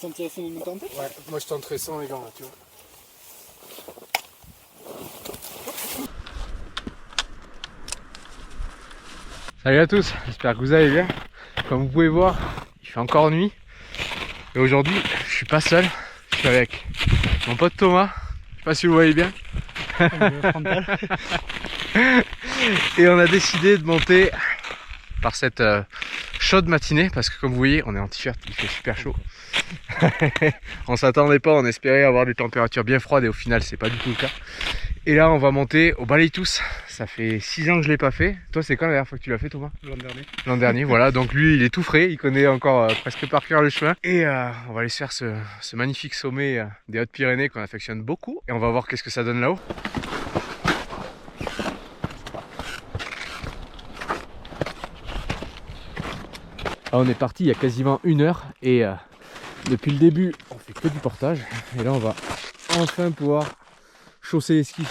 T'intéressé de monter en tête? Ouais, moi je tenterai sans les gants là, tu vois. Salut à tous, j'espère que vous allez bien. Comme vous pouvez voir, il fait encore nuit. Et aujourd'hui, je suis pas seul, je suis avec mon pote Thomas. Je sais pas si vous voyez bien. Et on a décidé de monter par cette chaude matinée parce que comme vous voyez, on est en t-shirt, il fait super chaud. On s'attendait pas, on espérait avoir des températures bien froides et au final c'est pas du tout le cas. Et là on va monter au Baleitus. Ça fait 6 ans que je l'ai pas fait. Toi c'est quand la dernière fois que tu l'as fait, Thomas? L'an dernier. L'an dernier, voilà, donc lui il est tout frais, il connaît encore presque par cœur le chemin. Et on va aller se faire ce magnifique sommet des Hautes-Pyrénées qu'on affectionne beaucoup. Et on va voir qu'est-ce que ça donne là-haut. On est parti il y a quasiment 1 heure et depuis le début on fait que du portage. Et là on va enfin pouvoir chausser les skis.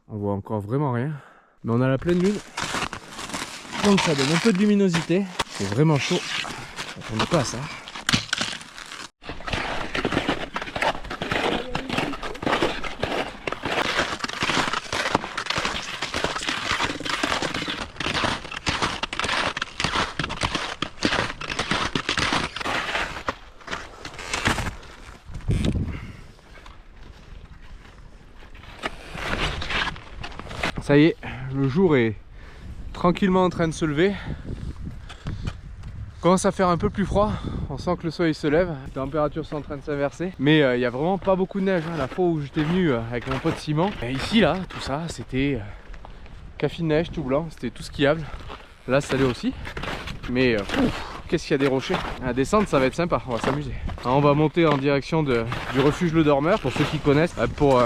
On voit encore vraiment rien, mais on a la pleine lune, donc ça donne un peu de luminosité. C'est vraiment chaud, on n'est pas à ça. Ça y est, le jour est tranquillement en train de se lever. Il commence à faire un peu plus froid, on sent que le soleil se lève, les températures sont en train de s'inverser. Mais il n'y a vraiment pas beaucoup de neige, hein. La fois où j'étais venu avec mon pote Simon, et ici là, tout ça, c'était café de neige tout blanc, c'était tout skiable. Là ça l'est aussi, mais qu'est-ce qu'il y a des rochers. À descendre ça va être sympa, on va s'amuser. On va monter en direction du refuge Le Dormeur, pour ceux qui connaissent. Pour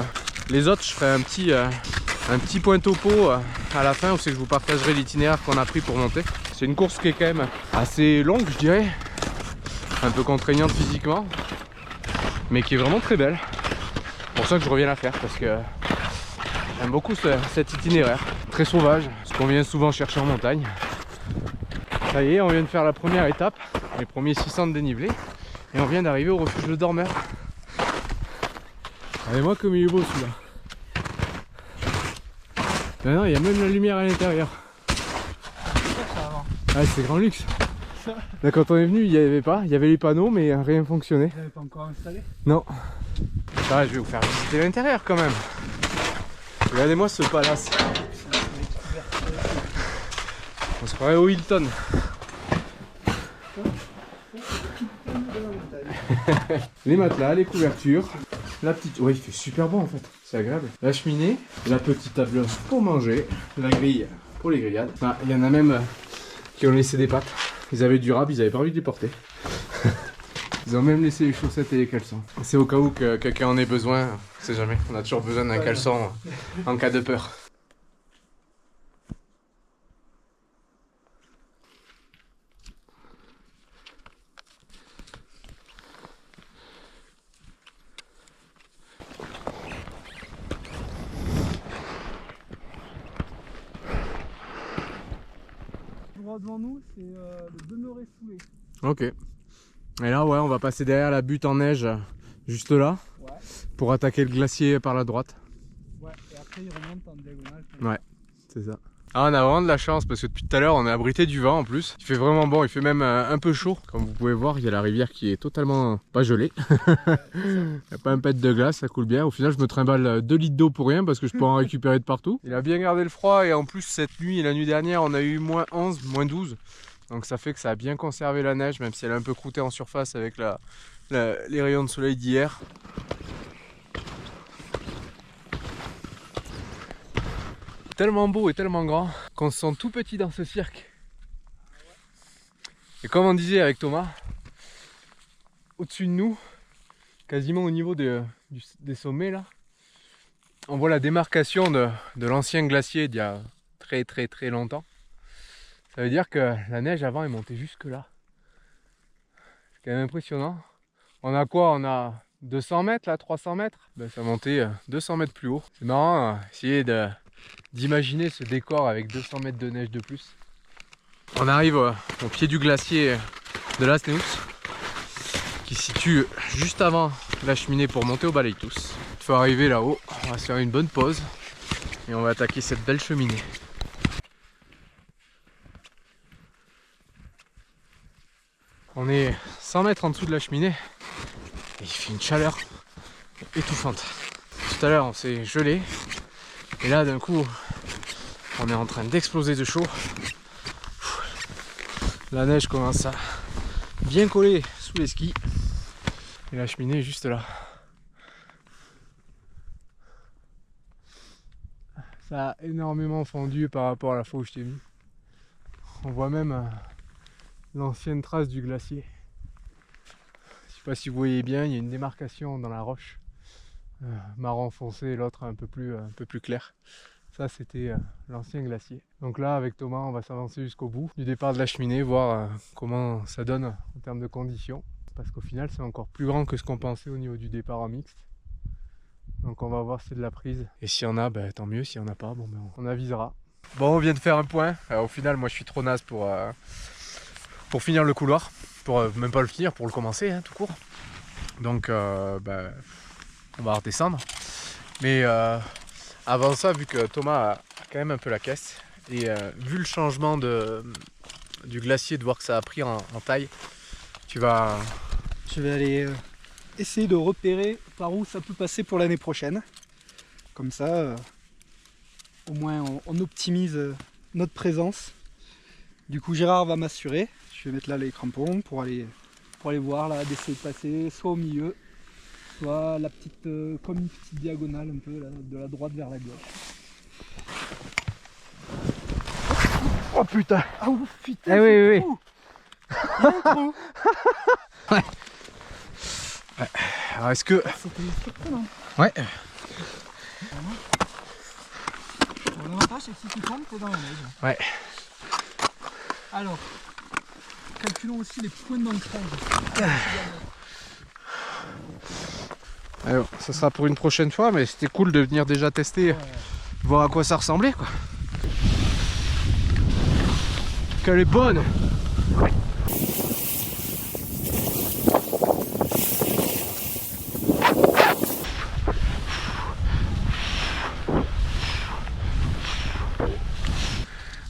les autres je ferai un petit point topo à la fin où c'est que je vous partagerai l'itinéraire qu'on a pris pour monter. C'est une course qui est quand même assez longue je dirais, un peu contraignante physiquement, mais qui est vraiment très belle. C'est pour ça que je reviens la faire, parce que j'aime beaucoup cet itinéraire, très sauvage, ce qu'on vient souvent chercher en montagne. Ça y est, on vient de faire la première étape, les premiers 600 de dénivelé, et on vient d'arriver au refuge Le Dormeur. Regardez-moi comme il est beau celui-là. Non, il y a même la lumière à l'intérieur. Ah, c'est grand luxe. Là, quand on est venu, il n'y avait pas. Il y avait les panneaux, mais rien ne fonctionnait. Vous n'avez pas encore installé? Non. Ça va, je vais vous faire visiter l'intérieur quand même. Regardez-moi ce palace. On se croirait au Hilton. Les matelas, les couvertures. La petite... Ouais, il fait super bon en fait. C'est agréable. La cheminée, la petite table pour manger, la grille pour les grillades. Ah, il y en a même qui ont laissé des pattes. Ils avaient du rab, ils n'avaient pas envie de les porter. Ils ont même laissé les chaussettes et les caleçons. C'est au cas où que quelqu'un en ait besoin. On sait jamais. On a toujours besoin d'un caleçon en cas de peur. Devant nous, c'est le Demeuré-Soulé. Ok. Et là, ouais, on va passer derrière la butte en neige, juste là, Ouais. pour attaquer le glacier par la droite. Ouais, et après il remonte en diagonale. Ouais, c'est ça. Ah, on a vraiment de la chance parce que depuis tout à l'heure on est abrité du vent en plus. Il fait vraiment bon, il fait même un peu chaud. Comme vous pouvez voir, il y a la rivière qui est totalement pas gelée. Il n'y a pas un pet de glace, ça coule bien. Au final je me trimballe 2 litres d'eau pour rien parce que je peux en récupérer de partout. Il a bien gardé le froid et en plus cette nuit et la nuit dernière on a eu moins 11, moins 12. Donc ça fait que ça a bien conservé la neige même si elle a un peu croûté en surface avec les rayons de soleil d'hier. Tellement beau et tellement grand qu'on se sent tout petit dans ce cirque. Et comme on disait avec Thomas, au-dessus de nous, quasiment au niveau des sommets là, on voit la démarcation de l'ancien glacier d'il y a très longtemps. Ça veut dire que la neige avant est montée jusque là. C'est quand même impressionnant. On a quoi? On a 200 mètres là, 300 mètres. Ben, ça a monté 200 mètres plus haut. C'est marrant, essayer d'imaginer ce décor avec 200 mètres de neige de plus. On arrive au pied du glacier de Lasneus. qui se situe juste avant la cheminée pour monter au Balaïtous. Il faut arriver là-haut, on va se faire une bonne pause et on va attaquer cette belle cheminée. On est 100 mètres en dessous de la cheminée et il fait une chaleur étouffante. Tout à l'heure on s'est gelé et là d'un coup on est en train d'exploser de chaud. La neige commence à bien coller sous les skis et la cheminée est juste là. Ça a énormément fondu par rapport à la fois où je t'ai mis. On voit même l'ancienne trace du glacier. Je sais pas si vous voyez bien, il y a une démarcation dans la roche. Marron foncé et l'autre un peu plus clair. Ça c'était l'ancien glacier. Donc là avec Thomas on va s'avancer jusqu'au bout du départ de la cheminée, voir comment ça donne en termes de conditions. Parce qu'au final c'est encore plus grand que ce qu'on pensait au niveau du départ en mixte. Donc on va voir si c'est de la prise. Et s'il y en a, ben, tant mieux, s'il n'y en a pas, bon, ben, on avisera. Bon, on vient de faire un point. Au final moi je suis trop naze pour finir le couloir. Pour même pas le finir, pour le commencer hein, tout court. Donc ben, on va redescendre. Mais avant ça, vu que Thomas a quand même un peu la caisse, et vu le changement du glacier, de voir que ça a pris en taille, tu vas... Je vais aller essayer de repérer par où ça peut passer pour l'année prochaine. Comme ça, au moins on optimise notre présence. Du coup Gérard va m'assurer. Je vais mettre là les crampons pour aller voir là, d'essayer de passer soit au milieu, soit la petite, comme une petite diagonale un peu là, de la droite vers la gauche. Oh putain! Ah oh, putain! Eh oui, oui, oui. Il y a un trou. Ouais. Ouais. Alors est-ce que... C'était surprenant. Ouais. L'avantage c'est que si tu tombes, t'es dans la neige. Ouais. Alors, calculons aussi les points d'ancrage. Alors, ça sera pour une prochaine fois, mais c'était cool de venir déjà tester, voir à quoi ça ressemblait, quoi. Qu'elle est bonne!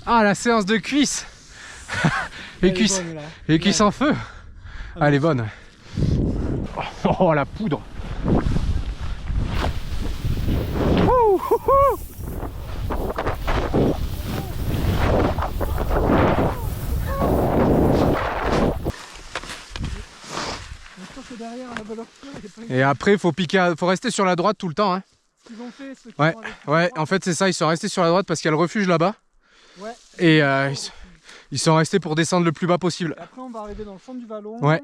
Ah, la séance de cuisses! Les cuisses, bonne, les cuisses en feu! Ah, elle est bonne! Oh, la poudre! Et après, il faut piquer, faut rester sur la droite tout le temps. Hein. Ouais, ouais, en fait, c'est ça, ils sont restés sur la droite parce qu'il y a le refuge là-bas. Ouais. Et ils sont restés pour descendre le plus bas possible. Et après, on va arriver dans le fond du vallon. Ouais.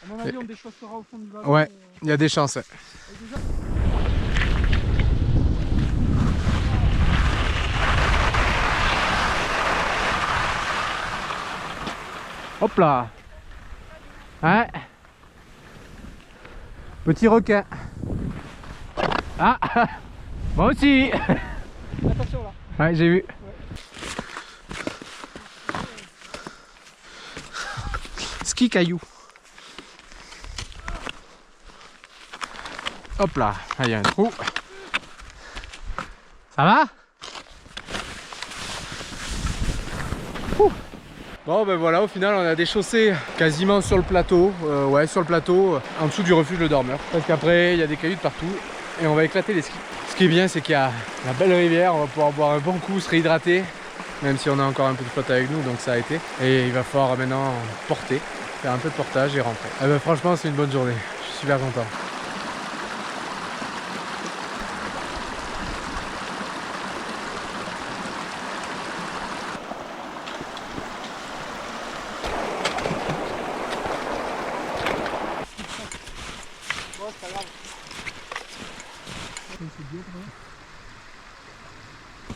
À mon avis, on déchaussera au fond du vallon. Ouais, il y a des chances. Ouais. Hop là. Ouais. Petit requin. Ah. Moi aussi. Attention là. Ouais, j'ai vu. Ouais. Ski caillou. Hop là. Ah, il y a un trou. Ça va? Ouh. Bon ben voilà, au final on a déchaussé quasiment sur le plateau, ouais sur le plateau, en dessous du refuge Le Dormeur. Parce qu'après il y a des cailloux de partout et on va éclater les skis. Ce qui est bien c'est qu'il y a la belle rivière, on va pouvoir boire un bon coup, se réhydrater, même si on a encore un peu de flotte avec nous donc ça a été. Et il va falloir maintenant porter, faire un peu de portage et rentrer. Ah ben franchement c'est une bonne journée, je suis super content.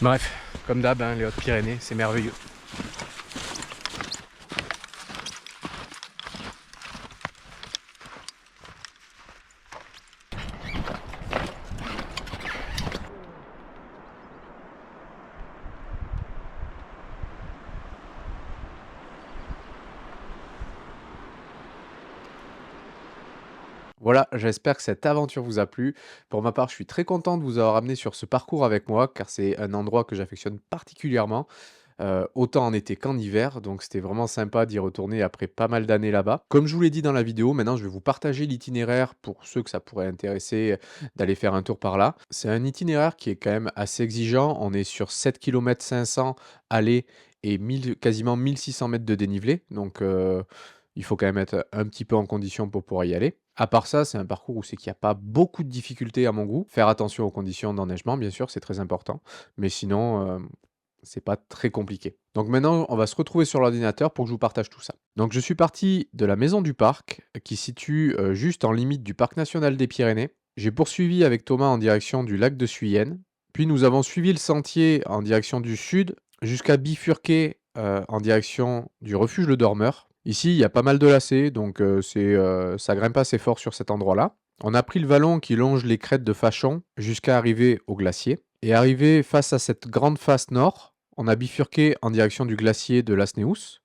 Bref, comme d'hab, hein, les Hautes-Pyrénées, c'est merveilleux. Voilà, j'espère que cette aventure vous a plu. Pour ma part, je suis très content de vous avoir amené sur ce parcours avec moi, car c'est un endroit que j'affectionne particulièrement, autant en été qu'en hiver, donc c'était vraiment sympa d'y retourner après pas mal d'années là-bas. Comme je vous l'ai dit dans la vidéo, maintenant je vais vous partager l'itinéraire pour ceux que ça pourrait intéresser d'aller faire un tour par là. C'est un itinéraire qui est quand même assez exigeant. On est sur 7 km 500 aller et 1000 quasiment 1600 mètres de dénivelé, donc il faut quand même être un petit peu en condition pour pouvoir y aller. À part ça, c'est un parcours où c'est qu'il y a pas beaucoup de difficultés à mon goût. Faire attention aux conditions d'enneigement, bien sûr, c'est très important, mais sinon, c'est pas très compliqué. Donc maintenant, on va se retrouver sur l'ordinateur pour que je vous partage tout ça. Donc je suis parti de la maison du parc, qui se situe juste en limite du parc national des Pyrénées. J'ai poursuivi avec Thomas en direction du lac de Suyenne. Puis nous avons suivi le sentier en direction du sud jusqu'à bifurquer en direction du refuge Le Dormeur. Ici, il y a pas mal de lacets, donc ça grimpe assez fort sur cet endroit-là. On a pris le vallon qui longe les crêtes de Fachon jusqu'à arriver au glacier. Et arrivé face à cette grande face nord, on a bifurqué en direction du glacier de Lasneus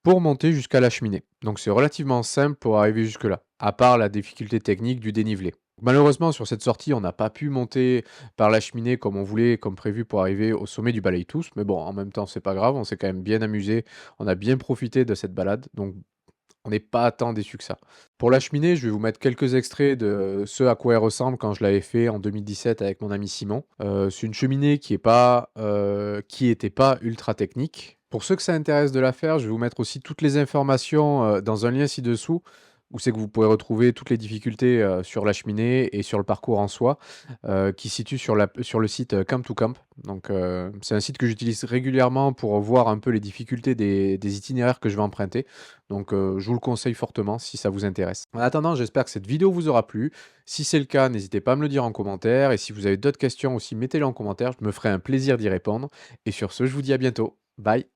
pour monter jusqu'à la cheminée. Donc c'est relativement simple pour arriver jusque-là, à part la difficulté technique du dénivelé. Malheureusement, sur cette sortie, on n'a pas pu monter par la cheminée comme on voulait, comme prévu pour arriver au sommet du Balaïtous. Mais bon, en même temps, c'est pas grave, on s'est quand même bien amusé, on a bien profité de cette balade. Donc on n'est pas tant déçu que ça. Pour la cheminée, je vais vous mettre quelques extraits de ce à quoi elle ressemble quand je l'avais fait en 2017 avec mon ami Simon. C'est une cheminée qui était pas ultra technique. Pour ceux que ça intéresse de la faire, je vais vous mettre aussi toutes les informations dans un lien ci-dessous, où c'est que vous pourrez retrouver toutes les difficultés sur la cheminée et sur le parcours en soi, qui se situe sur le site Camp to Camp. Donc c'est un site que j'utilise régulièrement pour voir un peu les difficultés des itinéraires que je vais emprunter. Donc je vous le conseille fortement si ça vous intéresse. En attendant, j'espère que cette vidéo vous aura plu. Si c'est le cas, n'hésitez pas à me le dire en commentaire. Et si vous avez d'autres questions aussi, mettez-les en commentaire. Je me ferai un plaisir d'y répondre. Et sur ce, je vous dis à bientôt. Bye!